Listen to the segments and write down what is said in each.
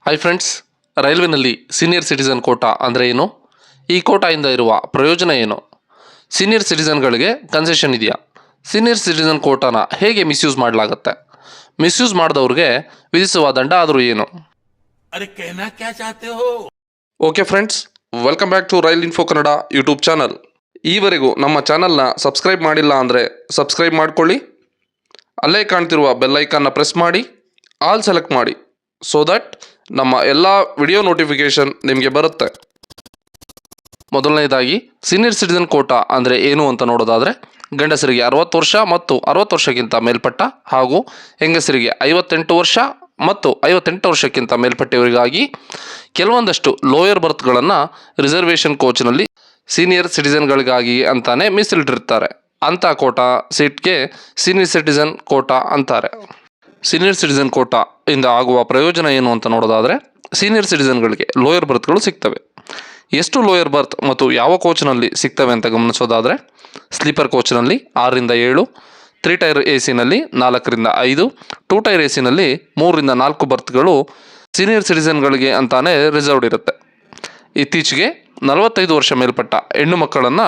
Hi friends, ರೈಲ್ವೆನಲ್ಲಿ senior citizen quota ಅಂದರೆ ಏನು? ಈ ಕೋಟಾಯಿಂದ ಇರುವ ಪ್ರಯೋಜನ ಏನು? ಸೀನಿಯರ್ ಸಿಟಿಸನ್ಗಳಿಗೆ ಕನ್ಸೆಷನ್ ಇದೆಯಾ? ಸೀನಿಯರ್ ಸಿಟಿಸನ್ ಕೋಟಾನ ಹೇಗೆ ಮಿಸ್ಯೂಸ್ ಮಾಡಲಾಗುತ್ತೆ? ಮಿಸ್ಯೂಸ್ ಮಾಡಿದವ್ರಿಗೆ ವಿಧಿಸುವ ದಂಡ ಆದರೂ ಏನು? Okay friends, welcome back to rail info Kannada YouTube channel. ಈವರೆಗೂ ನಮ್ಮ ಚಾನಲ್ನ ಸಬ್ಸ್ಕ್ರೈಬ್ ಮಾಡಿಲ್ಲ ಅಂದರೆ ಸಬ್ಸ್ಕ್ರೈಬ್ ಮಾಡ್ಕೊಳ್ಳಿ. ಅಲ್ಲೇ ಕಾಣ್ತಿರುವ ಬೆಲ್ಲೈಕನ್ನ ಪ್ರೆಸ್ ಮಾಡಿ, ಆಲ್ ಸೆಲೆಕ್ಟ್ ಮಾಡಿ, ಸೊ ದಟ್ ನಮ್ಮ ಎಲ್ಲ ವಿಡಿಯೋ ನೋಟಿಫಿಕೇಷನ್ ನಿಮಗೆ ಬರುತ್ತೆ. ಮೊದಲನೇದಾಗಿ ಸೀನಿಯರ್ ಸಿಟಿಸನ್ ಕೋಟಾ ಅಂದರೆ ಏನು ಅಂತ ನೋಡೋದಾದರೆ, ಗಂಡಸರಿಗೆ 60 ವರ್ಷ ಮತ್ತು 60 ವರ್ಷಕ್ಕಿಂತ ಮೇಲ್ಪಟ್ಟ ಹಾಗೂ ಹೆಂಗಸರಿಗೆ 58 ವರ್ಷ ಮತ್ತು 58 ವರ್ಷಕ್ಕಿಂತ ಮೇಲ್ಪಟ್ಟವರಿಗಾಗಿ ಕೆಲವೊಂದಷ್ಟು ಲೋಯರ್ ಬರ್ತ್ಗಳನ್ನು ರಿಸರ್ವೇಷನ್ ಕೋಚ್ನಲ್ಲಿ ಸೀನಿಯರ್ ಸಿಟಿಸನ್ಗಳಿಗಾಗಿ ಅಂತಾನೆ ಮೀಸಲಿಟ್ಟಿರ್ತಾರೆ. ಅಂಥ ಕೋಟಾ ಸೀಟ್ಗೆ ಸೀನಿಯರ್ ಸಿಟಿಸನ್ ಕೋಟಾ ಅಂತಾರೆ. ಸೀನಿಯರ್ ಸಿಟಿಸನ್ ಕೋಟಾ ಇಂದ ಆಗುವ ಪ್ರಯೋಜನ ಏನು ಅಂತ ನೋಡೋದಾದರೆ, ಸೀನಿಯರ್ ಸಿಟಿಸನ್ಗಳಿಗೆ ಲೋಯರ್ ಬರ್ತ್ಗಳು ಸಿಗ್ತವೆ. ಎಷ್ಟು ಲೋಯರ್ ಬರ್ತ್ ಮತ್ತು ಯಾವ ಕೋಚ್ನಲ್ಲಿ ಸಿಗ್ತವೆ ಅಂತ ಗಮನಿಸೋದಾದರೆ, ಸ್ಲೀಪರ್ ಕೋಚ್ನಲ್ಲಿ 6ರಿಂದ 7, 3 ಟೈರ್ ಎ ಸಿನಲ್ಲಿ 4ರಿಂದ 5, 2 ಟೈರ್ ಎ ಸಿನಲ್ಲಿ 3ರಿಂದ 4 ಬರ್ತ್ಗಳು ಸೀನಿಯರ್ ಸಿಟಿಸನ್ಗಳಿಗೆ ಅಂತಾನೆ ರಿಸರ್ವ್ಡ್ ಇರುತ್ತೆ. ಇತ್ತೀಚೆಗೆ 45 ವರ್ಷ ಮೇಲ್ಪಟ್ಟ ಹೆಣ್ಣು ಮಕ್ಕಳನ್ನು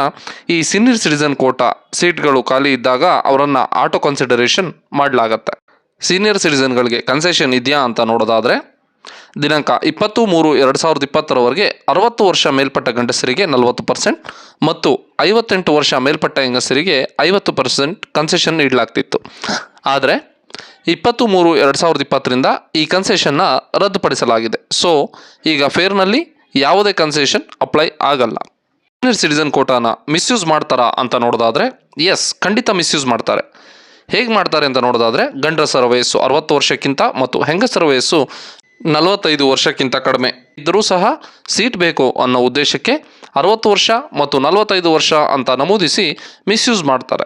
ಈ ಸೀನಿಯರ್ ಸಿಟಿಸನ್ ಕೋಟಾ ಸೀಟ್ಗಳು ಖಾಲಿ ಇದ್ದಾಗ ಅವರನ್ನು ಆಟೋ ಕನ್ಸಿಡರೇಷನ್ ಮಾಡಲಾಗತ್ತೆ. ಸೀನಿಯರ್ ಸಿಟಿಸನ್ಗಳಿಗೆ ಕನ್ಸೆಷನ್ ಇದೆಯಾ ಅಂತ ನೋಡೋದಾದರೆ, ದಿನಾಂಕ 20-3-2020 60 ವರ್ಷ ಮೇಲ್ಪಟ್ಟ ಗಂಡಸರಿಗೆ 40% ಮತ್ತು 58 ವರ್ಷ ಮೇಲ್ಪಟ್ಟ ಹೆಂಗಸರಿಗೆ 50% ಕನ್ಸೆಷನ್ ನೀಡಲಾಗ್ತಿತ್ತು. ಆದರೆ 23-2020ರಿಂದ ಈ ಕನ್ಸೆಷನ್ನ ರದ್ದುಪಡಿಸಲಾಗಿದೆ. ಸೊ ಈಗ ಫೇರ್ನಲ್ಲಿ ಯಾವುದೇ ಕನ್ಸೆಷನ್ ಅಪ್ಲೈ ಆಗಲ್ಲ. ಸೀನಿಯರ್ ಸಿಟಿಸನ್ ಕೋಟಾನ ಮಿಸ್ಯೂಸ್ ಮಾಡ್ತಾರಾ ಅಂತ ನೋಡೋದಾದರೆ, ಎಸ್, ಖಂಡಿತ ಮಿಸ್ಯೂಸ್ ಮಾಡ್ತಾರೆ. ಹೇಗೆ ಮಾಡ್ತಾರೆ ಅಂತ ನೋಡೋದಾದರೆ, ಗಂಡಸರ ವಯಸ್ಸು 60 ವರ್ಷಕ್ಕಿಂತ ಮತ್ತು ಹೆಂಗಸರ ವಯಸ್ಸು 45 ವರ್ಷಕ್ಕಿಂತ ಕಡಿಮೆ ಇದ್ದರೂ ಸಹ ಸೀಟ್ ಬೇಕು ಅನ್ನೋ ಉದ್ದೇಶಕ್ಕೆ 60 ವರ್ಷ ಮತ್ತು 45 ವರ್ಷ ಅಂತ ನಮೂದಿಸಿ ಮಿಸ್ಯೂಸ್ ಮಾಡ್ತಾರೆ.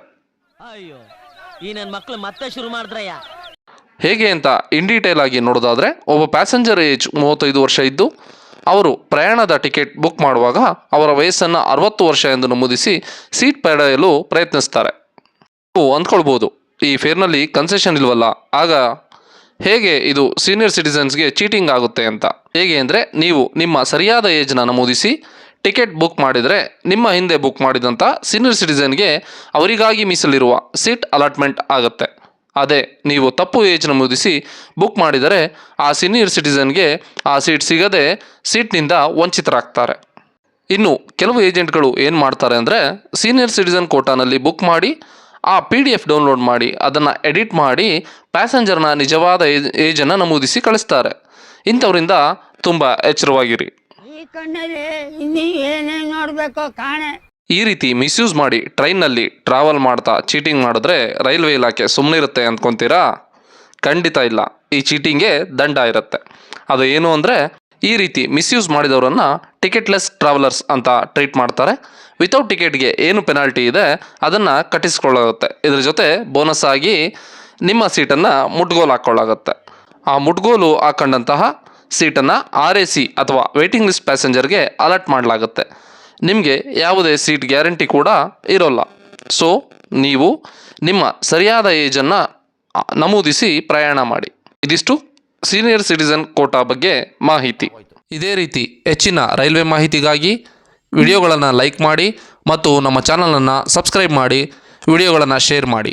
ಹೇಗೆ ಅಂತ ಇನ್ ಡೀಟೇಲ್ ಆಗಿ ನೋಡೋದಾದರೆ, ಒಬ್ಬ ಪ್ಯಾಸೆಂಜರ್ ಏಜ್ 35 ವರ್ಷ ಇದ್ದು ಅವರು ಪ್ರಯಾಣದ ಟಿಕೆಟ್ ಬುಕ್ ಮಾಡುವಾಗ ಅವರ ವಯಸ್ಸನ್ನು 60 ವರ್ಷ ಎಂದು ನಮೂದಿಸಿ ಸೀಟ್ ಪಡೆಯಲು ಪ್ರಯತ್ನಿಸ್ತಾರೆ. ನೀವು ಅಂದ್ಕೊಳ್ಬೋದು, ಈ ಫೇರ್ನಲ್ಲಿ ಕನ್ಸೆಷನ್ ಇಲ್ವಲ್ಲ, ಆಗ ಹೇಗೆ ಇದು ಸೀನಿಯರ್ ಸಿಟಿಸನ್ಸ್ಗೆ ಚೀಟಿಂಗ್ ಆಗುತ್ತೆ ಅಂತ. ಹೇಗೆ ಅಂದರೆ, ನೀವು ನಿಮ್ಮ ಸರಿಯಾದ ಏಜ್ನ ನಮೂದಿಸಿ ಟಿಕೆಟ್ ಬುಕ್ ಮಾಡಿದರೆ ನಿಮ್ಮ ಹಿಂದೆ ಬುಕ್ ಮಾಡಿದಂಥ ಸೀನಿಯರ್ ಸಿಟಿಸನ್ಗೆ ಅವರಿಗಾಗಿ ಮೀಸಲಿರುವ ಸೀಟ್ ಅಲಾಟ್ಮೆಂಟ್ ಆಗುತ್ತೆ. ಅದೇ ನೀವು ತಪ್ಪು ಏಜ್ ನಮೂದಿಸಿ ಬುಕ್ ಮಾಡಿದರೆ ಆ ಸೀನಿಯರ್ ಸಿಟಿಸನ್ಗೆ ಆ ಸೀಟ್ ಸಿಗದೆ ಸೀಟ್ನಿಂದ ವಂಚಿತರಾಗ್ತಾರೆ. ಇನ್ನು ಕೆಲವು ಏಜೆಂಟ್ಗಳು ಏನು ಮಾಡ್ತಾರೆ ಅಂದರೆ, ಸೀನಿಯರ್ ಸಿಟಿಸನ್ ಕೋಟಾನಲ್ಲಿ ಬುಕ್ ಮಾಡಿ ಆ PDF ಡೌನ್ಲೋಡ್ ಮಾಡಿ ಅದನ್ನು ಎಡಿಟ್ ಮಾಡಿ ಪ್ಯಾಸೆಂಜರ್ನ ನಿಜವಾದ ಏಜನ್ನು ನಮೂದಿಸಿ ಕಳಿಸ್ತಾರೆ. ಇಂಥವರಿಂದ ತುಂಬ ಎಚ್ಚರವಾಗಿರಿ. ಈ ರೀತಿ ಮಿಸ್ಯೂಸ್ ಮಾಡಿ ಟ್ರೈನ್ನಲ್ಲಿ ಟ್ರಾವೆಲ್ ಮಾಡ್ತಾ ಚೀಟಿಂಗ್ ಮಾಡಿದ್ರೆ ರೈಲ್ವೆ ಇಲಾಖೆ ಸುಮ್ಮನೆ ಇರುತ್ತೆ ಅಂದ್ಕೊತೀರಾ? ಖಂಡಿತ ಇಲ್ಲ. ಈ ಚೀಟಿಂಗ್ಗೆ ದಂಡ ಇರುತ್ತೆ. ಅದು ಏನು ಅಂದರೆ, ಈ ರೀತಿ ಮಿಸ್ಯೂಸ್ ಮಾಡಿದವರನ್ನು ಟಿಕೆಟ್ಲೆಸ್ ಟ್ರಾವೆಲರ್ಸ್ ಅಂತ ಟ್ರೀಟ್ ಮಾಡ್ತಾರೆ. ವಿತೌಟ್ ಟಿಕೆಟ್ಗೆ ಏನು ಪೆನಾಲ್ಟಿ ಇದೆ ಅದನ್ನು ಕಟ್ಟಿಸ್ಕೊಳ್ಳಾಗುತ್ತೆ. ಇದ್ರ ಜೊತೆ ಬೋನಸ್ ಆಗಿ ನಿಮ್ಮ ಸೀಟನ್ನು ಮುಟ್ಗೋಲು ಹಾಕ್ಕೊಳ್ಳಾಗುತ್ತೆ. ಆ ಮುಟ್ಗೋಲು ಹಾಕೊಂಡಂತಹ ಸೀಟನ್ನು RAC ಅಥವಾ ವೇಟಿಂಗ್ ಲಿಸ್ಟ್ ಪ್ಯಾಸೆಂಜರ್ಗೆ ಅಲರ್ಟ್ ಮಾಡಲಾಗುತ್ತೆ. ನಿಮಗೆ ಯಾವುದೇ ಸೀಟ್ ಗ್ಯಾರಂಟಿ ಕೂಡ ಇರೋಲ್ಲ. ಸೊ ನೀವು ನಿಮ್ಮ ಸರಿಯಾದ ಏಜನ್ನು ನಮೂದಿಸಿ ಪ್ರಯಾಣ ಮಾಡಿ. ಇದಿಷ್ಟು ಸೀನಿಯರ್ ಸಿಟಿಸನ್ ಕೋಟಾ ಬಗ್ಗೆ ಮಾಹಿತಿ. ಇದೇ ರೀತಿ ಹೆಚ್ಚಿನ ರೈಲ್ವೆ ಮಾಹಿತಿಗಾಗಿ ವಿಡಿಯೋಗಳನ್ನು ಲೈಕ್ ಮಾಡಿ ಮತ್ತು ನಮ್ಮ ಚಾನಲನ್ನು ಸಬ್ಸ್ಕ್ರೈಬ್ ಮಾಡಿ, ವಿಡಿಯೋಗಳನ್ನು ಶೇರ್ ಮಾಡಿ.